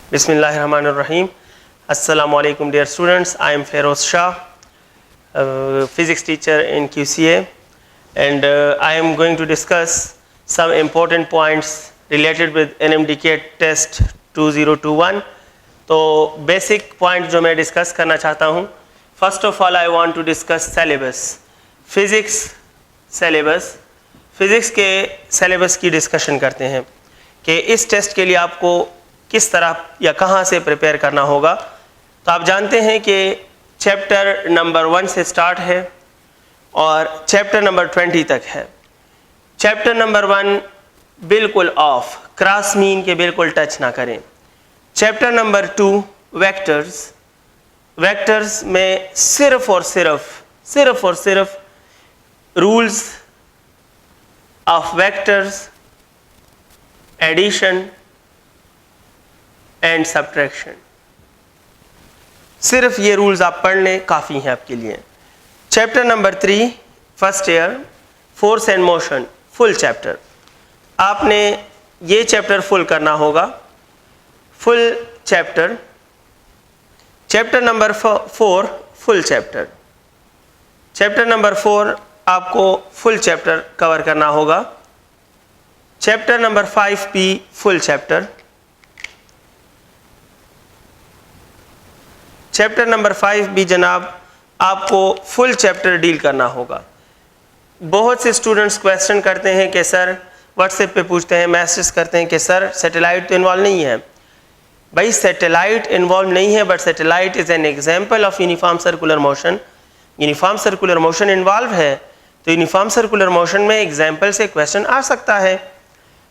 Bismillahirrahmanirrahim. Assalamu alaikum dear students. I am Feroz Shah, physics teacher in QCA, and I am going to discuss some important points related with NMDK test 2021. तो basic point जो मैं discuss करना चाहता हूँ, first of all I want to discuss syllabus. Physics syllabus. Physics के syllabus की discussion करते हैं कि इस टेस्ट के लिए आपको किस तरह या कहाँ से प्रिपेयर करना होगा। तो आप जानते हैं कि चैप्टर नंबर 1 से स्टार्ट है और चैप्टर नंबर 20 तक है। चैप्टर नंबर 1 बिल्कुल ऑफ, क्रॉस मीन के बिल्कुल टच ना करें। चैप्टर नंबर 2 वेक्टर्स, वेक्टर्स में सिर्फ और सिर्फ rules of vectors, addition and subtraction, सिर्फ ये रूल्स आप पढ़ लें काफ़ी हैं आपके लिए। Chapter number 3 first year force and motion, full chapter, आपने ये चैप्टर फुल करना होगा, full chapter. Chapter number 4 full chapter, chapter number 4 आपको फुल चैप्टर कवर करना होगा। चैप्टर नंबर 5 भी फुल चैप्टर, चैप्टर नंबर 5 भी जनाब आपको फुल चैप्टर डील करना होगा। बहुत से स्टूडेंट्स क्वेश्चन करते हैं कि सर, व्हाट्सएप पे पूछते हैं, मैसेज करते हैं कि सर सैटेलाइट तो इन्वॉल्व नहीं है। भाई सैटेलाइट इन्वॉल्व नहीं है, but satellite is an example of uniform circular motion. Uniform circular motion involve है, तो यूनिफॉर्म सर्कुलर मोशन में एग्जाम्पल से क्वेश्चन आ सकता है।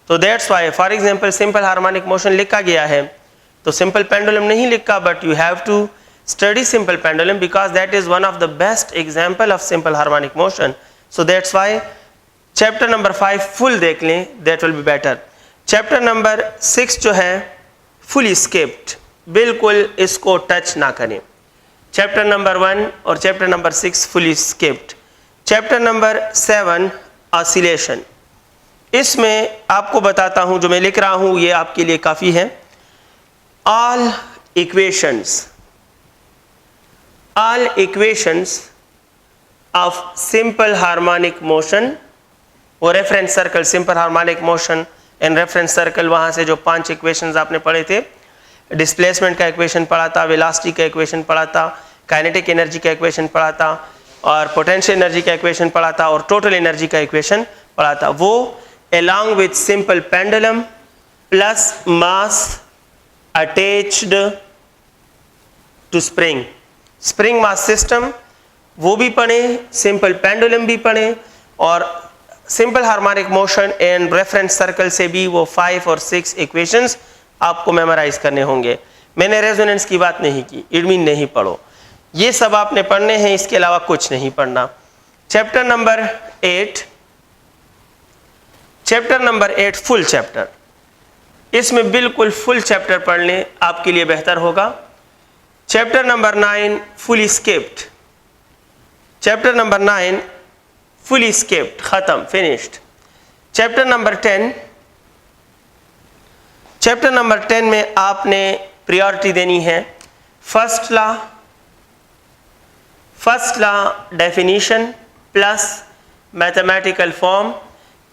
तो that's why for example simple harmonic motion लिखा गया है, तो सिंपल पेंडुलम नहीं लिखा, but you have to study simple pendulum because that is one of the best example of simple harmonic motion. So that's why chapter number 5 full देख लें, that will be better. chapter number 6 जो है fully skipped, बिल्कुल इसको touch ना करें। chapter number 1 और chapter number 6 fully skipped. chapter number 7 oscillation, इसमें आपको बताता हूँ, जो मैं लिख रहा हूँ ये आपके लिए काफ़ी है। all equations of simple harmonic motion, वो reference circle simple harmonic motion and reference circle, वहाँ से जो 5 इक्वेशंस आपने पढ़े थे, डिस्प्लेसमेंट का इक्वेशन पढ़ा था, वेलोसिटी का इक्वेशन पढ़ा था, काइनेटिक एनर्जी का इक्वेशन पढ़ा था, और पोटेंशियल एनर्जी का इक्वेशन पढ़ा था, और टोटल एनर्जी का इक्वेशन पढ़ा था। वो along with simple pendulum plus mass attached to spring, spring mass system वो भी पढ़े, सिंपल पेंडुलम भी पढ़े, और simple harmonic motion and reference circle से भी वो 5 और 6 इक्वेशंस आपको मेमोराइज करने होंगे। मैंने रेजोनेंस की बात नहीं की, इट मीन नहीं पढ़ो, ये सब आपने पढ़ने हैं, इसके अलावा कुछ नहीं पढ़ना। चैप्टर नंबर 8 फुल चैप्टर, इसमें बिल्कुल फुल चैप्टर पढ़ लें, आपके लिए बेहतर होगा। Chapter number 9 fully skipped, chapter number 9 fully skipped, खत्म, finished. Chapter number 10, chapter number 10 में आपने प्रायोरिटी देनी है first law definition plus mathematical form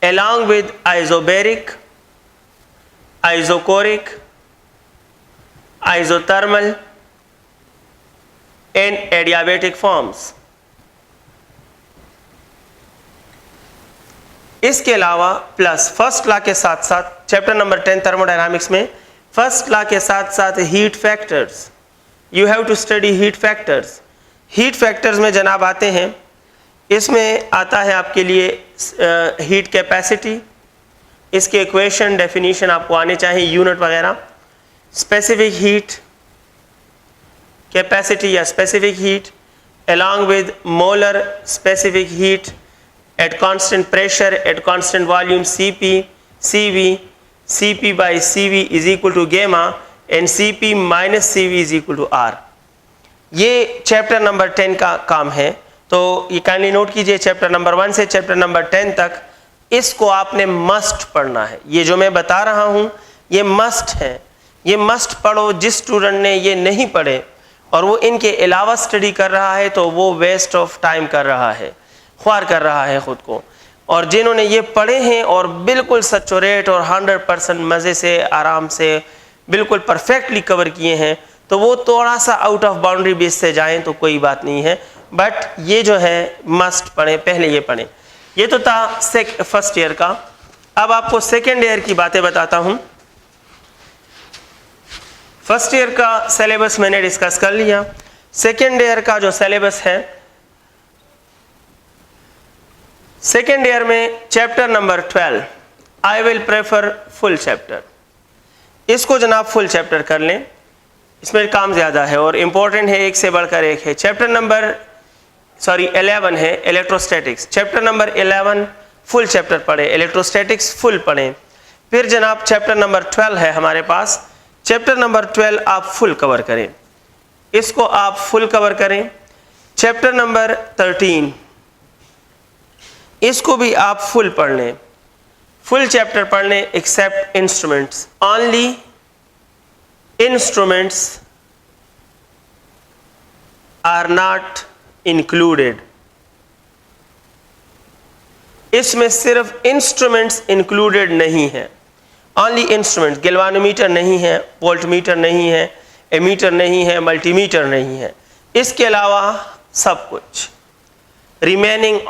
along with isobaric, isochoric, isothermal and adiabatic forms। इसके अलावा प्लस फर्स्ट लॉ के साथ साथ चैप्टर नंबर 10 थर्मोडायनामिक्स में फर्स्ट लॉ के साथ साथ heat factors, you have to study heat factors. Heat factors में जनाब आते हैं, इसमें आता है आपके लिए हीट कैपेसिटी, इसके इक्वेशन डेफिनीशन आपको आने चाहिए, यूनिट वगैरह, स्पेसिफिक हीट कैपेसिटी या specific heat along with molar specific heat at constant pressure at constant volume Cp by Cv is equal to gamma and Cp minus Cv is equal to R। ये chapter number 10 का काम है, तो ये kindly note कीजिए, chapter number 1 से chapter number 10 तक इसको आपने मस्ट पढ़ना है। ये जो मैं बता रहा हूँ ये मस्ट है, ये मस्ट पढ़ो। जिस स्टूडेंट ने ये नहीं पढ़े और वो इनके अलावा स्टडी कर रहा है तो वो वेस्ट ऑफ टाइम कर रहा है, ख्वार कर रहा है ख़ुद को। और जिन्होंने ये पढ़े हैं और बिल्कुल सचोरेट और 100% मज़े से आराम से बिल्कुल परफेक्टली कवर किए हैं, तो वो थोड़ा सा आउट ऑफ बाउंड्री बेस से जाएं तो कोई बात नहीं है, बट ये जो है मस्ट पढ़ें, पहले ये पढ़ें। ये तो था फर्स्ट ईयर का। अब आपको सेकेंड ईयर की बातें बताता हूँ। फर्स्ट ईयर का सिलेबस मैंने डिस्कस कर लिया। सेकेंड ईयर का जो सिलेबस है, सेकेंड ईयर में chapter number 12 I will prefer full chapter. इसको जनाब फुल चैप्टर कर लें, इसमें काम ज़्यादा है और इम्पोर्टेंट है, एक से बढ़कर एक है। चैप्टर नंबर 11 है electrostatics. Chapter number 11 full chapter पढ़े, इलेक्ट्रोस्टैटिक्स फुल पढ़ें। फिर जनाब चैप्टर नंबर 12 है हमारे पास, चैप्टर नंबर 12 आप फुल कवर करें, इसको आप फुल कवर करें। चैप्टर नंबर 13 इसको भी आप फुल पढ़ लें, फुल चैप्टर पढ़ लें except instruments. Only instruments are not included. इसमें सिर्फ इंस्ट्रूमेंट्स इंक्लूडेड नहीं है, ओनली इंस्ट्रूमेंट्स। गैल्वानोमीटर नहीं है, वोल्टमीटर नहीं है, एमीटर नहीं है, मल्टीमीटर नहीं है, इसके अलावा सब कुछ। remaining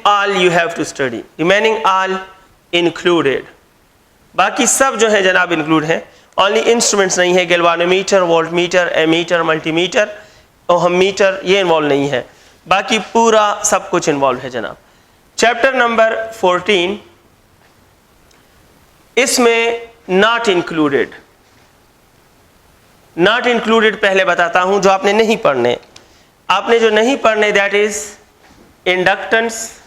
all you have to study, remaining all included। बाकी सब जो है जनाब इंक्लूड है, ओनली इंस्ट्रूमेंट्स नहीं है। Galvanometer, voltmeter, ammeter, multimeter, ohmmeter ये इन्वॉल्व नहीं है, बाकी पूरा सब कुछ इन्वॉल्व है जनाब। चैप्टर नंबर 14 इसमें नॉट इंक्लूडेड पहले बताता हूं जो आपने नहीं पढ़ने। आपने जो नहीं पढ़ने that is inductance,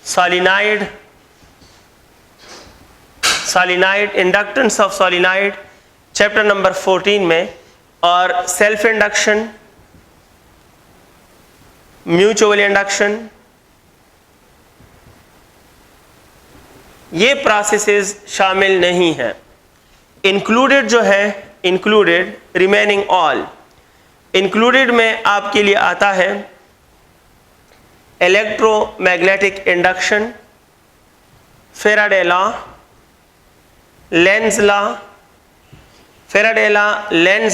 solenoid, inductance of solenoid chapter number 14 में, और सेल्फ इंडक्शन, म्यूचुअल इंडक्शन, ये प्रोसेसेस शामिल नहीं है। इंक्लूडेड जो है, इंक्लूडेड रिमेनिंग ऑल। इंक्लूडेड में आपके लिए आता है electromagnetic induction, Faraday law, Lenz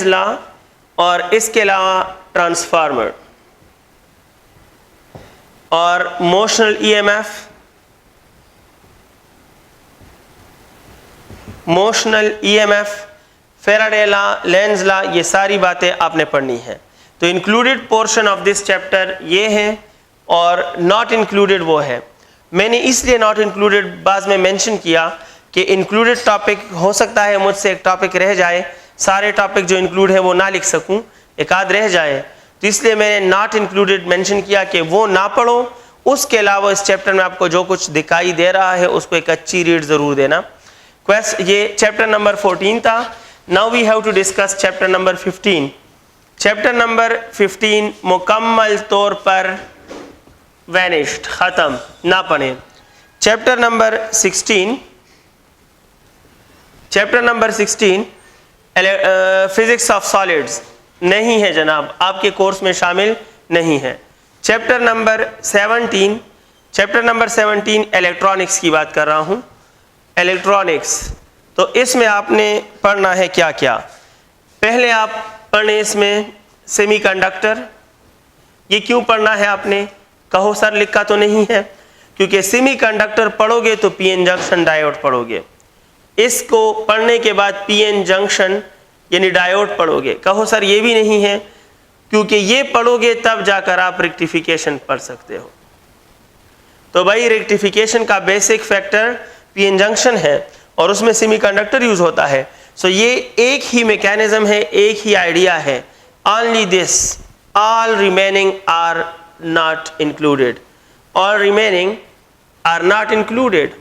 law, और इसके अलावा ट्रांसफार्मर और motional EMF, Faraday law, Lenz law, ये सारी बातें आपने पढ़नी है। तो included portion of this chapter ये है और नॉट इंक्लूडेड वो है। मैंने इसलिए नॉट इंक्लूडेड बाद में मेंशन किया कि इंक्लूडेड टॉपिक हो सकता है मुझसे एक टॉपिक रह जाए, सारे टॉपिक जो इंक्लूड है वो ना लिख सकूं, एक आध रह जाए, तो इसलिए मैंने नॉट इंक्लूडेड मेंशन किया कि वो ना पढ़ो। उसके अलावा इस चैप्टर में आपको जो कुछ दिखाई दे रहा है उसको एक अच्छी रीड ज़रूर देना। ये चैप्टर नंबर 14 था। Now we have to discuss chapter number 15। Chapter number 15 मुकम्मल तौर पर वैनिश्ड, ख़त्म, ना पढ़ें। Chapter number 16 physics of solids नहीं है जनाब, आपके कोर्स में शामिल नहीं है। चैप्टर नंबर 17 इलेक्ट्रॉनिक्स की बात कर रहा हूँ। इलेक्ट्रॉनिक्स, तो इसमें आपने पढ़ना है क्या क्या। पहले आप पढ़ने इसमें सेमीकंडक्टर। ये क्यों पढ़ना है आपने, कहो सर लिखा तो नहीं है, क्योंकि सेमीकंडक्टर पढ़ोगे तो पीएन जंक्शन डायोड पढ़ोगे। इसको पढ़ने के बाद पीएन जंक्शन यानी डायोड पढ़ोगे। कहो सर ये भी नहीं है, क्योंकि ये पढ़ोगे तब जाकर आप रेक्टिफिकेशन पढ़ सकते हो। तो भाई रेक्टिफिकेशन का बेसिक फैक्टर पीएन जंक्शन है और उसमें सेमीकंडक्टर यूज होता है। सो ये एक ही मैकेनिज्म है, एक ही आइडिया है। Only this, all remaining are not included, all remaining are not included.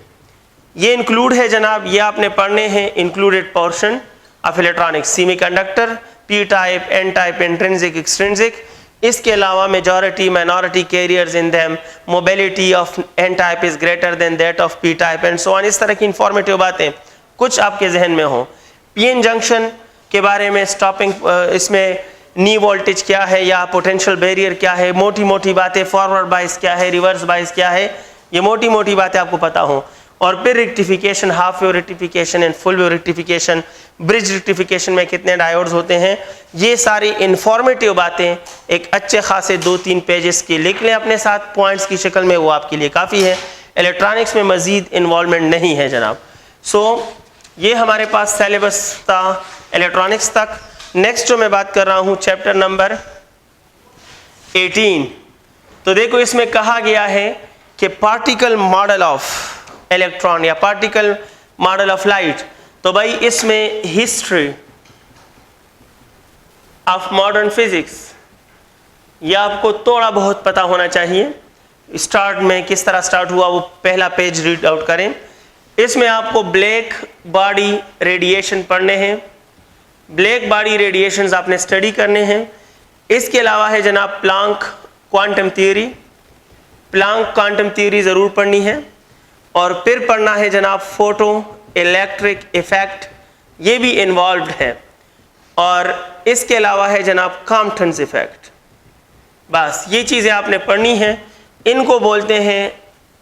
ये इंक्लूड है जनाब, ये आपने पढ़ने हैं included portion of electronics. Semiconductor, P type, N type, intrinsic, extrinsic, इसके अलावा majority minority carriers in them, mobility of N type is greater than that of P type and so on. इस तरह की इंफॉर्मेटिव बातें कुछ आपके जहन में हो। पीएन जंक्शन के बारे में स्टॉपिंग, इसमें नी वोल्टेज क्या है या पोटेंशियल बैरियर क्या है, मोटी मोटी बातें, फॉरवर्ड बाइस क्या है, रिवर्स बाइस क्या है, ये मोटी मोटी बातें आपको पता हो। और फिर rectification, half wave rectification and full wave rectification, bridge rectification में कितने डायोड्स होते हैं, ये सारी इंफॉर्मेटिव बातें एक अच्छे खासे 2-3 पेजेस की लिख लें अपने साथ पॉइंट्स की शक्ल में, वो आपके लिए काफ़ी है। इलेक्ट्रॉनिक्स में मज़ीद इन्वॉल्वमेंट नहीं है जनाब। सो ये हमारे पास सिलेबस था इलेक्ट्रॉनिक्स तक। नेक्स्ट जो मैं बात कर रहा हूँ चैप्टर नंबर 18। तो देखो इसमें कहा गया है कि पार्टिकल मॉडल ऑफ इलेक्ट्रॉन या पार्टिकल मॉडल ऑफ लाइट। तो भाई इसमें हिस्ट्री ऑफ मॉडर्न फिजिक्स यह आपको थोड़ा बहुत पता होना चाहिए। स्टार्ट में किस तरह स्टार्ट हुआ वो पहला पेज रीड आउट करें। इसमें आपको ब्लैक बॉडी रेडिएशन पढ़ने हैं, ब्लैक बॉडी रेडिएशंस आपने स्टडी करने हैं। इसके अलावा है जनाब Planck quantum theory, Planck quantum theory ज़रूर पढ़नी है। और फिर पढ़ना है जनाब फोटो इलेक्ट्रिक इफेक्ट, ये भी इन्वॉल्व्ड है। और इसके अलावा है जनाब कॉम्पटन्स इफेक्ट। बस ये चीज़ें आपने पढ़नी हैं। इनको बोलते हैं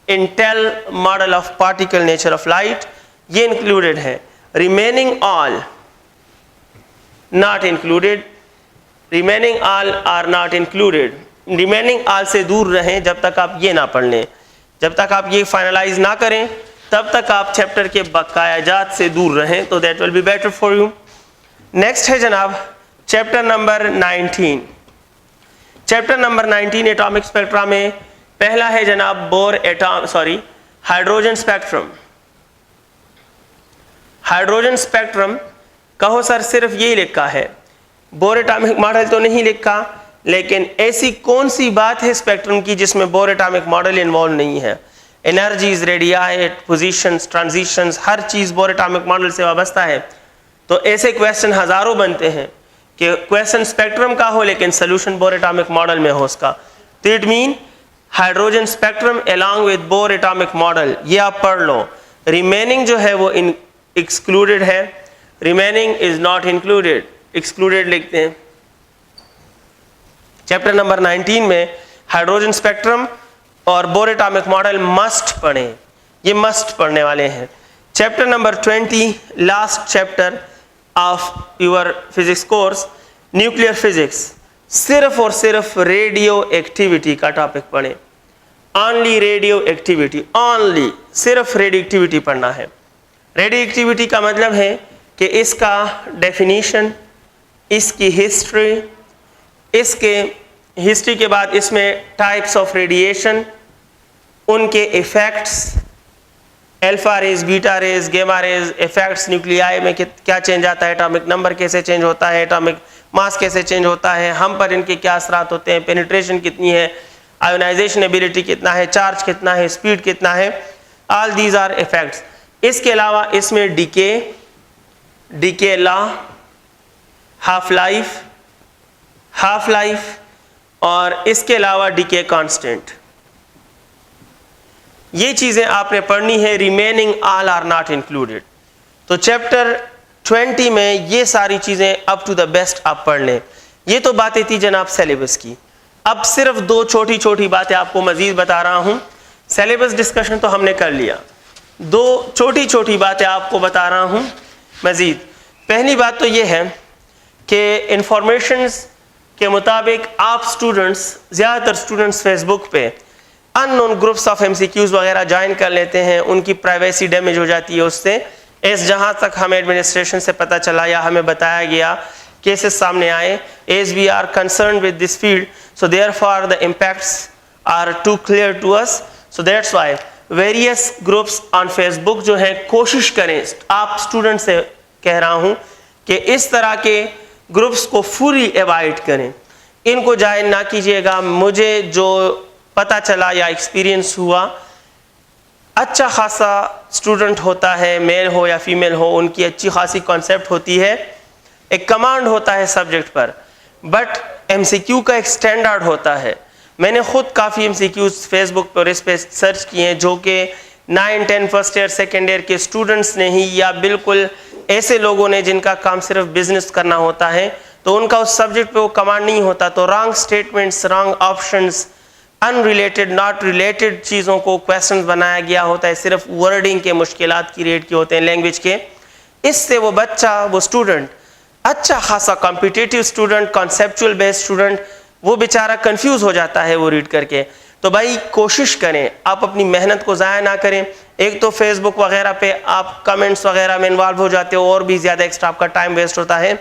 intel model of particle nature of light, ये इंक्लूडेड है। Remaining all not included, remaining all are not included. Remaining all से दूर रहें जब तक आप ये ना पढ़ लें। जब तक आप ये फाइनलाइज ना करें तब तक आप चैप्टर के बकायाजात से दूर रहें, तो that will be better for you. Next है जनाब chapter number 19। Chapter number 19 atomic spectra में पहला है जनाब हाइड्रोजन स्पेक्ट्रम। हाइड्रोजन स्पेक्ट्रम कहो सर सिर्फ यही लिखा है, बोर एटॉमिक मॉडल तो नहीं लिखा, लेकिन ऐसी कौन सी बात है स्पेक्ट्रम की जिसमें बोर एटॉमिक मॉडल इन्वॉल्व नहीं है। एनर्जीज, रेडियाई, पोजीशंस, ट्रांजिशंस, हर चीज़ बोर एटॉमिक मॉडल से वाबस्ता है। तो ऐसे क्वेश्चन हज़ारों बनते हैं कि क्वेश्चन स्पेक्ट्रम का हो लेकिन सोल्यूशन बोर एटॉमिक मॉडल में हो उसका। तो it mean hydrogen spectrum along with bore atomic model, ये आप पढ़ लो। रिमेनिंग जो है वो एक्सक्लूडेड है, remaining is not included, excluded लिखते हैं। चैप्टर नंबर 19 में हाइड्रोजन स्पेक्ट्रम और बोर एटॉमिक मॉडल मस्ट पढ़ें, ये मस्ट पढ़ने वाले हैं। Chapter number 20 last chapter of your physics course nuclear physics, सिर्फ और सिर्फ रेडियो एक्टिविटी का टॉपिक पढ़ें। ओनली रेडियो एक्टिविटी, ओनली सिर्फ रेडियो एक्टिविटी पढ़ना है। रेडियो एक्टिविटी का मतलब है कि इसका डेफिनीशन, इसकी हिस्ट्री, इसके हिस्ट्री के बाद इसमें टाइप्स ऑफ रेडिएशन, उनके effects, alpha rays, beta rays, gamma rays, effects, nuclei में क्या चेंज आता है, एटॉमिक नंबर कैसे चेंज होता है, एटॉमिक मास कैसे चेंज होता है, हम पर इनके क्या असरात होते हैं, पेनिट्रेशन कितनी है, आयोनाइजेशन एबिलिटी कितना है, चार्ज कितना है, स्पीड कितना है, ऑल दीज आर इफेक्ट्स। इसके अलावा इसमें डीके लॉ, हाफ लाइफ और इसके अलावा डीके कांस्टेंट, ये चीज़ें आपने पढ़नी है। Remaining all are not included. तो चैप्टर 20 में ये सारी चीज़ें अप टू द बेस्ट आप पढ़ लें। ये तो बातें थी जनाब सिलेबस की। अब सिर्फ दो छोटी छोटी बातें आपको मज़ीद बता रहा हूँ। सिलेबस डिस्कशन तो हमने कर लिया, दो छोटी छोटी बातें आपको बता रहा हूँ मज़ीद। पहली बात तो ये है कि इंफॉर्मेशंस के मुताबिक आप स्टूडेंट्स, ज़्यादातर स्टूडेंट्स फेसबुक पे अननोन ग्रुप्स ऑफ MCQs वगैरह ज्वाइन कर लेते हैं, उनकी प्राइवेसी डैमेज हो जाती है उससे। जहाँ तक हमें एडमिनिस्ट्रेशन से पता चला या हमें बताया गया, केसेस सामने आए, as we are concern with this field, so therefore the impacts are too clear to us, so that's why various groups on Facebook जो हैं, कोशिश करें, आप स्टूडेंट से कह रहा हूँ कि इस तरह के ग्रुप्स को फुली अवॉइड करें, इनको ज्वाइन ना कीजिएगा। मुझे जो पता चला या एक्सपीरियंस हुआ, अच्छा खासा स्टूडेंट होता है, मेल हो या फीमेल हो, उनकी अच्छी खासी कॉन्सेप्ट होती है, एक कमांड होता है सब्जेक्ट पर, बट MCQ का एक स्टैंडर्ड होता है। मैंने खुद काफ़ी MCQs फेसबुक पर इस पे सर्च किए हैं जो कि 9, 10 फर्स्ट ईयर सेकेंड ईयर के स्टूडेंट्स ने ही, या बिल्कुल ऐसे लोगों ने जिनका काम सिर्फ बिजनेस करना होता है, तो उनका उस सब्जेक्ट पे वो कमांड नहीं होता, तो wrong statements, wrong options, unrelated, not related चीज़ों को क्वेश्चंस बनाया गया होता है, सिर्फ वर्डिंग के मुश्किलात क्रिएट किए होते हैं लैंग्वेज के। इससे वो बच्चा, वो स्टूडेंट, अच्छा खासा competitive student, conceptual based student, वो बेचारा कंफ्यूज हो जाता है वो रीड करके। तो भाई कोशिश करें, आप अपनी मेहनत को ज़ाया ना करें। एक तो फेसबुक वगैरह पे आप कमेंट्स वगैरह में इन्वॉल्व हो जाते हो और भी ज़्यादा एक्स्ट्रा आपका टाइम वेस्ट होता है,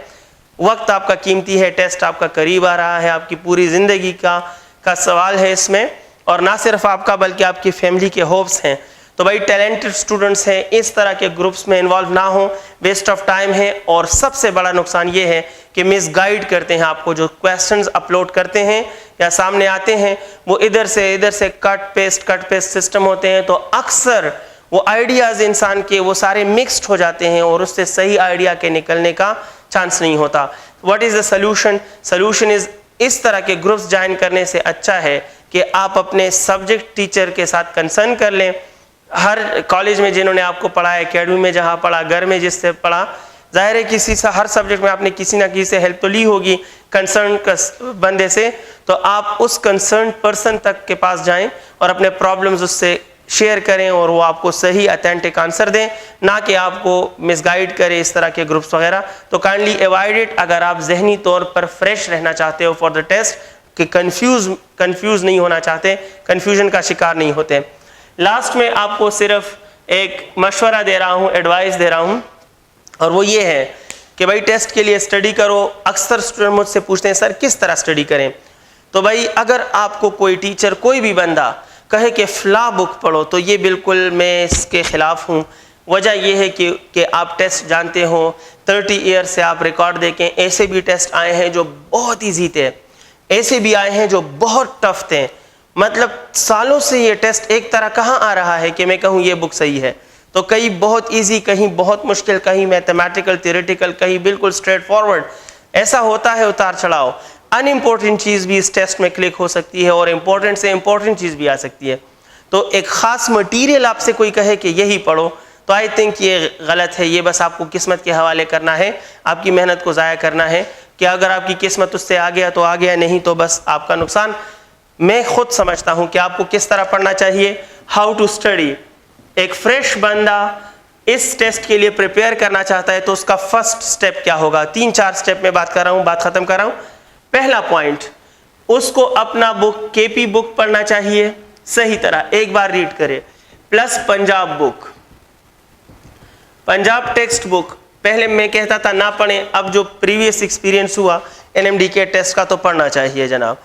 वक्त आपका कीमती है, टेस्ट आपका करीब आ रहा है, आपकी पूरी ज़िंदगी का सवाल है इसमें, और ना सिर्फ आपका बल्कि आपकी फैमिली के होप्स हैं। तो भाई टैलेंटेड स्टूडेंट्स हैं, इस तरह के ग्रुप्स में इन्वॉल्व ना हो, वेस्ट ऑफ टाइम है। और सबसे बड़ा नुकसान ये है कि मिसगाइड करते हैं आपको। जो क्वेश्चंस अपलोड करते हैं या सामने आते हैं वो इधर से कट पेस्ट सिस्टम होते हैं, तो अक्सर वो आइडियाज़ इंसान के वो सारे मिक्स्ड हो जाते हैं और उससे सही आइडिया के निकलने का चांस नहीं होता। What is the solution? Solution is, इस तरह के ग्रुप्स ज्वाइन करने से अच्छा है कि आप अपने सब्जेक्ट टीचर के साथ कंसर्न कर लें। हर कॉलेज में जिन्होंने आपको पढ़ा, एकेडमी में जहाँ पढ़ा, घर में जिससे पढ़ा, जाहिर है किसी से, हर सब्जेक्ट में आपने किसी ना किसी से हेल्प तो ली होगी कंसर्न बंदे से, तो आप उस कंसर्न पर्सन तक के पास जाएं और अपने प्रॉब्लम्स उससे शेयर करें और वो आपको सही अथेंटिक आंसर दें, ना कि आपको मिसगाइड करे इस तरह के ग्रुप्स वगैरह। तो काइंडली अवॉइड इट अगर आप जहनी तौर पर फ्रेश रहना चाहते हो फॉर द टेस्ट, कि कंफ्यूज नहीं होना चाहते, कंफ्यूजन का शिकार नहीं होते। लास्ट में आपको सिर्फ एक मशवरा दे रहा हूँ, एडवाइस दे रहा हूँ, और वो ये है कि भाई टेस्ट के लिए स्टडी करो। अक्सर स्टूडेंट मुझसे पूछते हैं सर किस तरह स्टडी करें। तो भाई अगर आपको कोई टीचर, कोई भी बंदा कहे कि फ़ला बुक पढ़ो, तो ये बिल्कुल मैं इसके ख़िलाफ़ हूँ। वजह यह है कि आप टेस्ट जानते हो, 30 ईयर से आप रिकॉर्ड देखें, ऐसे भी टेस्ट आए हैं जो बहुत ईजी थे, ऐसे भी आए हैं जो बहुत टफ थे। मतलब सालों से ये टेस्ट एक तरह कहाँ आ रहा है कि मैं कहूँ ये बुक सही है। तो कहीं बहुत इजी, कहीं बहुत मुश्किल, कहीं मैथमेटिकल, थियोरेटिकल, कहीं बिल्कुल स्ट्रेट फॉरवर्ड, ऐसा होता है उतार चढ़ाव। अनइम्पोर्टेंट चीज़ भी इस टेस्ट में क्लिक हो सकती है और इम्पोर्टेंट से इम्पोर्टेंट चीज़ भी आ सकती है। तो एक ख़ास मटीरियल आपसे कोई कहे कि यही पढ़ो, तो आई थिंक ये गलत है। ये बस आपको किस्मत के हवाले करना है, आपकी मेहनत को ज़ाया करना है कि अगर आपकी किस्मत उससे आ गया तो आ गया, नहीं तो बस आपका नुकसान। मैं खुद समझता हूँ कि आपको किस तरह पढ़ना चाहिए। How to study. एक फ्रेश बंदा इस टेस्ट के लिए प्रिपेयर करना चाहता है तो उसका फर्स्ट स्टेप क्या होगा? 3-4 स्टेप में बात कर रहा हूँ, बात ख़त्म कर रहा हूँ। पहला पॉइंट, उसको अपना बुक, केपी बुक पढ़ना चाहिए सही तरह, एक बार रीड करे, plus Punjab book, Punjab text book. पहले मैं कहता था ना पढ़ें, अब जो प्रीवियस एक्सपीरियंस हुआ NMD के टेस्ट का, तो पढ़ना चाहिए जनाब।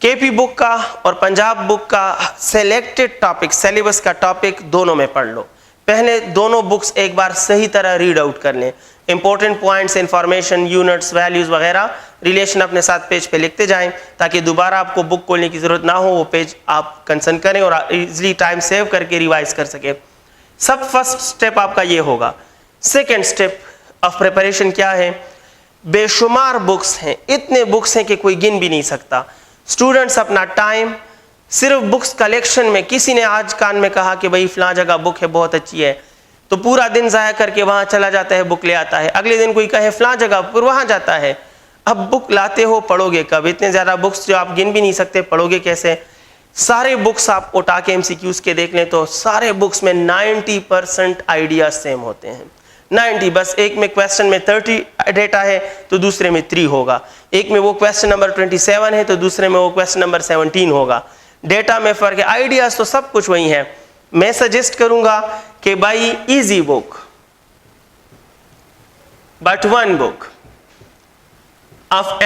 केपी बुक का और पंजाब बुक का सेलेक्टेड टॉपिक, सिलेबस का टॉपिक दोनों में पढ़ लो। पहले दोनों बुक्स एक बार सही तरह रीड आउट कर लें। Important points, information, units, values वगैरह, रिलेशन अपने साथ पेज पे लिखते जाएं ताकि दोबारा आपको बुक खोलने की ज़रूरत ना हो। वो पेज आप कंसर्न करें और इजीली टाइम सेव करके रिवाइज कर सकें। सब फर्स्ट स्टेप आपका ये होगा। सेकेंड स्टेप ऑफ प्रिपरेशन क्या है? बेशुमार बुक्स हैं, इतने बुक्स हैं कि कोई गिन भी नहीं सकता। स्टूडेंट्स अपना टाइम सिर्फ बुक्स कलेक्शन में, किसी ने आज कान में कहा कि भाई फलां जगह बुक है बहुत अच्छी है, तो पूरा दिन ज़ाया करके वहाँ चला जाता है, बुक ले आता है। अगले दिन कोई कहे फलां जगह, फिर वहाँ जाता है। अब बुक लाते हो, पढ़ोगे कब? इतने ज़्यादा बुक्स जो आप गिन भी नहीं सकते, पढ़ोगे कैसे? सारे बुक्स आप उठा के MCQs के देख लें तो सारे बुक्स में 90% आइडिया सेम होते हैं। 90, बस एक में क्वेश्चन में 30 डेटा है तो दूसरे में 3 होगा, एक में वो क्वेश्चन नंबर 27 है तो दूसरे में वो क्वेश्चन नंबर 17 होगा। डेटा में फ़र्क है, आइडियाज़ तो सब कुछ वही है। मैं सजेस्ट करूंगा कि भाई easy book, but one book of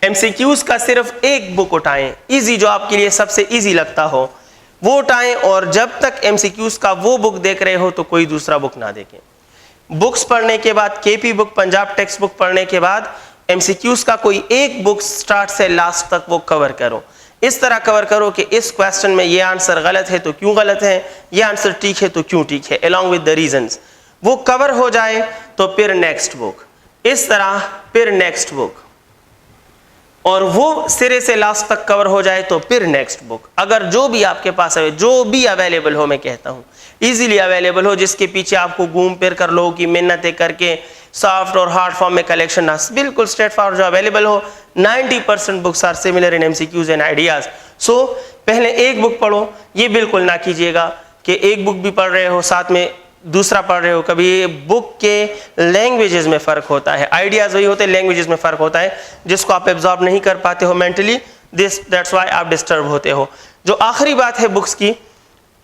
MCQs का सिर्फ एक बुक उठाएं, इजी, जो आपके लिए सबसे इजी लगता हो वो उठाएं। और जब तक MCQs का वो बुक देख रहे हो तो कोई दूसरा बुक ना देखें। बुक्स पढ़ने के बाद, KP book, Punjab text book पढ़ने के बाद MCQs का कोई एक बुक स्टार्ट से लास्ट तक वो कवर करो। इस तरह कवर करो कि इस क्वेश्चन में ये आंसर गलत है तो क्यों गलत है, ये आंसर ठीक है तो क्यों ठीक है, अलॉन्ग विद द रीजंस। वो कवर हो जाए तो फिर नेक्स्ट बुक। इस तरह फिर नेक्स्ट बुक, और वो सिरे से लास्ट तक कवर हो जाए तो फिर नेक्स्ट बुक। अगर जो भी आपके पास है, जो भी अवेलेबल हो, मैं कहता हूँ इजीली अवेलेबल हो, जिसके पीछे आपको घूम फिर कर लोगों की मेहनतें करके सॉफ्ट और हार्ड फॉर्म में कलेक्शन ना, बिल्कुल स्ट्रेट फॉरवर्ड जो अवेलेबल हो। 90% books are similar in MCQs and ideas. So पहले एक बुक पढ़ो, ये बिल्कुल ना कीजिएगा कि एक बुक भी पढ़ रहे हो साथ में दूसरा पढ़ रहे हो। कभी बुक के लैंग्वेजेस में फ़र्क होता है, आइडियाज़ वही होते हैं, लैंग्वेजेस में फ़र्क होता है जिसको आप एब्जॉर्ब नहीं कर पाते हो मेंटली, दैट्स वाई आप डिस्टर्ब होते हो। जो आखिरी बात है बुक्स की,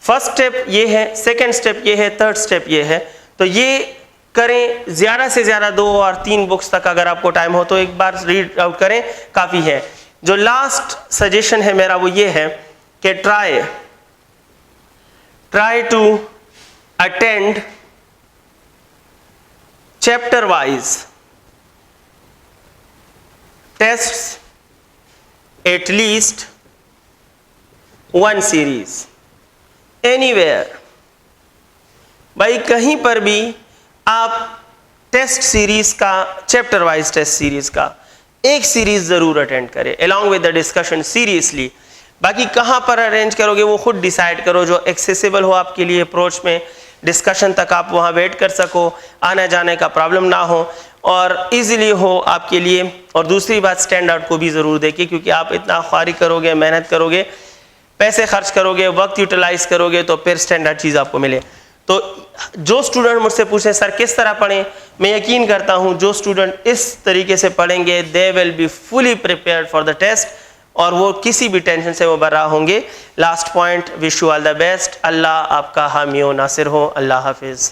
फर्स्ट स्टेप ये है, सेकेंड स्टेप ये है, थर्ड स्टेप ये है, तो ये करें। ज़्यादा से ज़्यादा 2 और 3 बुक्स तक अगर आपको टाइम हो तो एक बार रीड आउट करें, काफ़ी है। जो लास्ट सजेशन है मेरा वो ये है कि try to attend chapter wise tests, at least one series anywhere। भाई कहीं पर भी आप टेस्ट सीरीज का, चैप्टर वाइज टेस्ट सीरीज का एक सीरीज जरूर अटेंड करें along with the discussion seriously. बाकी कहाँ पर अरेंज करोगे वो खुद डिसाइड करो, जो एक्सेसिबल हो आपके लिए अप्रोच में, डिस्कशन तक आप वहाँ वेट कर सको, आने जाने का प्रॉब्लम ना हो और इजीली हो आपके लिए। और दूसरी बात, स्टैंड आउट को भी ज़रूर देखिए, क्योंकि आप इतना ख्वारी करोगे, मेहनत करोगे, पैसे खर्च करोगे, वक्त यूटिलाइज करोगे तो फिर स्टैंडर्ड चीज़ आपको मिले। तो जो स्टूडेंट मुझसे पूछे सर किस तरह पढ़ें, मैं यकीन करता हूँ जो स्टूडेंट इस तरीके से पढ़ेंगे they will be fully prepared for the test, और वो किसी भी टेंशन से वो बर्रा होंगे। Last point, wish you all the best. अल्लाह आपका हामी व नासिर हो। अल्लाह हाफिज़।